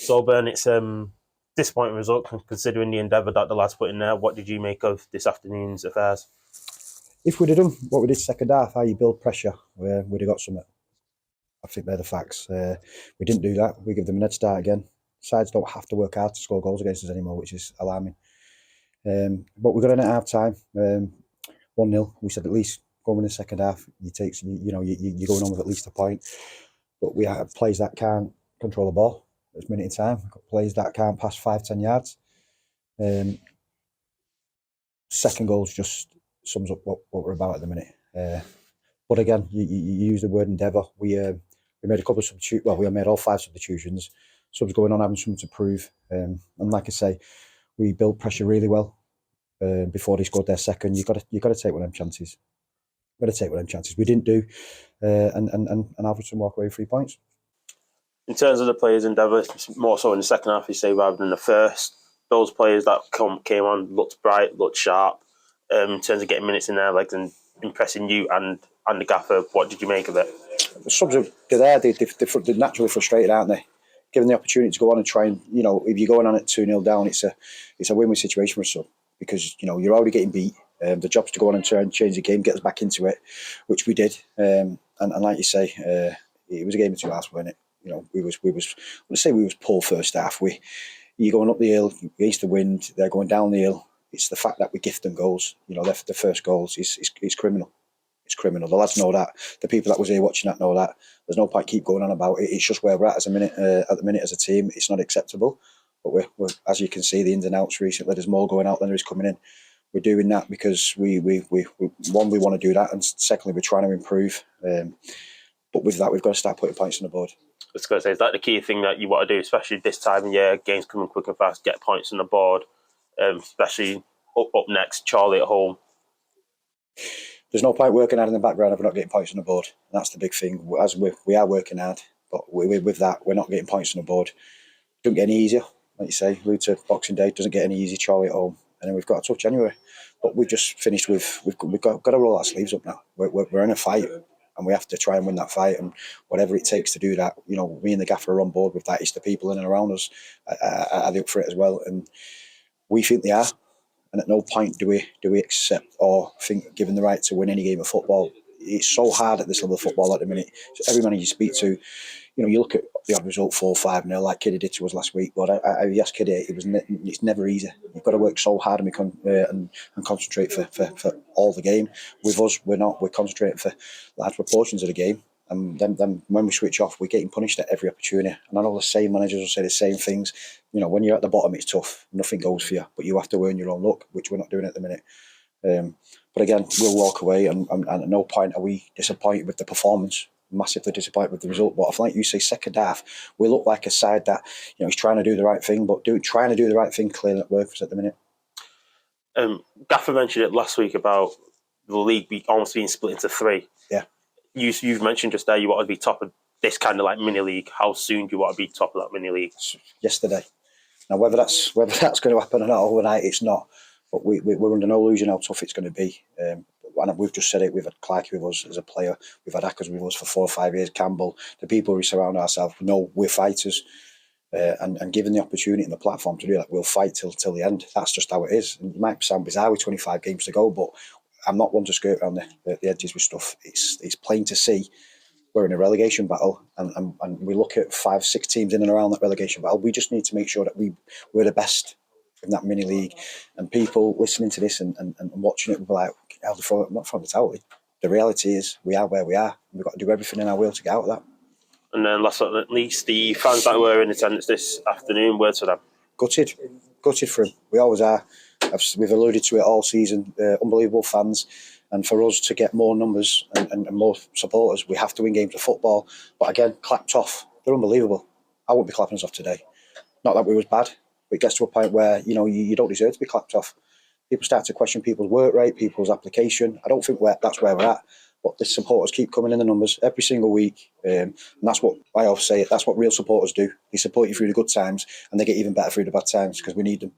So, Ben, it's disappointing result considering the endeavour that the lads put in there. What did you make of this afternoon's affairs? If we'd have done what we did second half, how you build pressure, we'd have got something. I think they're the facts. We didn't do that. We give them a head start again. Sides don't have to work hard to score goals against us anymore, which is alarming. But we got in at half time, 1-0. We said at least going in the second half, you're going on with at least a point. But we have players that can't control the ball at this minute in time. We've got players that can't pass 5-10 yards. Second goal just sums up what we're about at the minute. But again, you use the word endeavour. We made a couple of substitutions. Well, we made all 5 substitutions. Subs going on having something to prove. And like I say, we built pressure really well before they scored their second. You got to take one of them chances. We didn't do, and Alfreton walk away with 3 points. In terms of the players' endeavour, more so in the second half, you say, rather than the first. Those players that came on looked bright, looked sharp. In terms of getting minutes in their legs and impressing you and the gaffer, what did you make of it? The subs are there. They're naturally frustrated, aren't they? Given the opportunity to go on and try and, if you're going on at 2-0 down, it's a win-win situation for a sub because you're already getting beat. The job's to go on and try and change the game, get us back into it, which we did. And like you say, it was a game of 2 halves, wasn't it? We was poor first half. You're going up the hill against the wind. They're going down the hill. It's the fact that we gift them goals. The first goals is criminal. It's criminal. The lads know that. The people that was here watching that know that. There's no point keep going on about it. It's just where we're at at the minute as a team. It's not acceptable. But we're as you can see, the ins and outs recently. There's more going out than there is coming in. We're doing that because we want to do that, and secondly, we're trying to improve. But with that, we've got to start putting points on the board. I was going to say, is that the key thing that you want to do, especially this time of year? Games coming quick and fast, get points on the board, especially up next, Charlie at home. There's no point working hard in the background if we're not getting points on the board. And that's the big thing. As we are working hard, but with that, we're not getting points on the board. It doesn't get any easier, like you say. Route to Boxing Day doesn't get any easier. Charlie at home, and then we've got a tough January. But we've just finished with we've got to roll our sleeves up now. We're in a fight, and we have to try and win that fight. And whatever it takes to do that, me and the gaffer are on board with that. It's the people in and around us are up for it as well, and we think they are. And at no point do we accept or think given the right to win any game of football. It's so hard at this level of football at the minute. So every man you speak to, you look at the odd result 4-5-0 like Kiddy did to us last week. But yes, Kiddy, it's never easy. You've got to work so hard and concentrate for all the game. With us, we're not. We're concentrating for large proportions of the game. And then when we switch off, we're getting punished at every opportunity. And I know the same managers will say the same things. When you're at the bottom, it's tough. Nothing goes for you. But you have to earn your own luck, which we're not doing at the minute. But again, we'll walk away. And at no point are we disappointed with the performance. Massively disappointed with the result. But like you say, second half, we look like a side that is trying to do the right thing. But trying to do the right thing clearly not work for us at the minute. Gaffer mentioned it last week about the league almost being split into 3. Yeah. You've mentioned just there you want to be top of this kind of like mini league. How soon do you want to be top of that mini league? Yesterday. Now whether that's going to happen or not overnight, it's not. But we're under no illusion how tough it's going to be. And we've just said it. We've had Clarkey with us as a player. We've had Ackers with us for 4 or 5 years. Campbell, the people we surround ourselves know we're fighters. And given the opportunity and the platform to do that, we'll fight till the end. That's just how it is. And it might sound bizarre with 25 games to go, but I'm not one to skirt around the edges with stuff. It's plain to see we're in a relegation battle, and we look at 5-6 teams in and around that relegation battle. We just need to make sure that we're the best in that mini league. And people listening to this and watching it will be like, not from the towel. The reality is we are where we are. We've got to do everything in our will to get out of that. And then last but not least, the fans that were in attendance this afternoon, words for them? Gutted for them. We always are. We've alluded to it all season. Unbelievable fans, and for us to get more numbers and more supporters, we have to win games of football. But again, clapped off. They're unbelievable. I won't be clapping us off today. Not that we was bad, but it gets to a point where you don't deserve to be clapped off. People start to question people's work rate, people's application. I don't think that's where we're at. But the supporters keep coming in the numbers every single week. And that's what I always say. That's what real supporters do. They support you through the good times, and they get even better through the bad times because we need them.